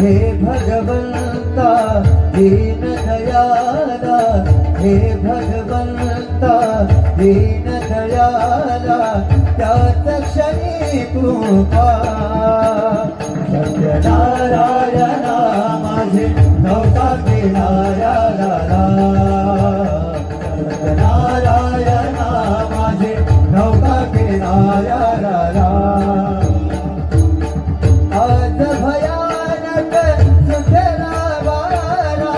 हे भगवंता दीन दयाला, हे भगवंता दीन दयाला, त्याच क्षणी तू पा. सत्यनारायणा माझे नौका किनाऱ्याला, सत्यनारायणा माझे नौका किनाऱ्याला. आज भयानक सुटला वारा,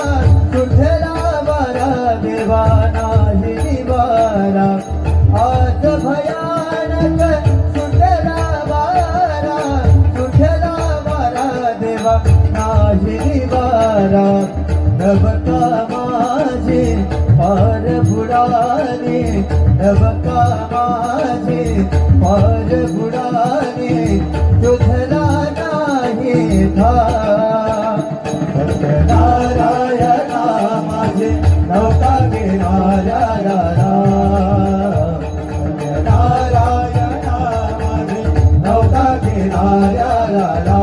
सुटला वारा देवा नाही निवारा. आज भयानक सुटला वारा, सुटला वारा देवा नाही निवारा. नवका माझे पार बुडाले, नवका माझे पार बुडाले, तुझला नाही धार. सत्यनारायणा माझे नौका किनाऱ्याला, सत्यनारायणा माझे नौका किनाऱ्याला.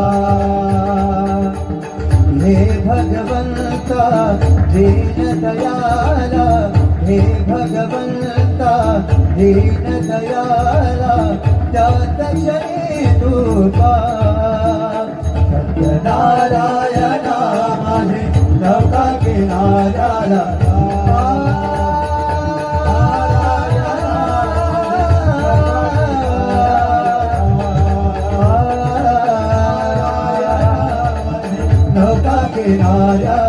हे भगवंता दीन दयाला, हे भगवंता दीन दयाला, त्याच क्षणी तू पा. सत्यनारायणा माझे नौका किनाऱ्याला, नौका किनाऱ्याला.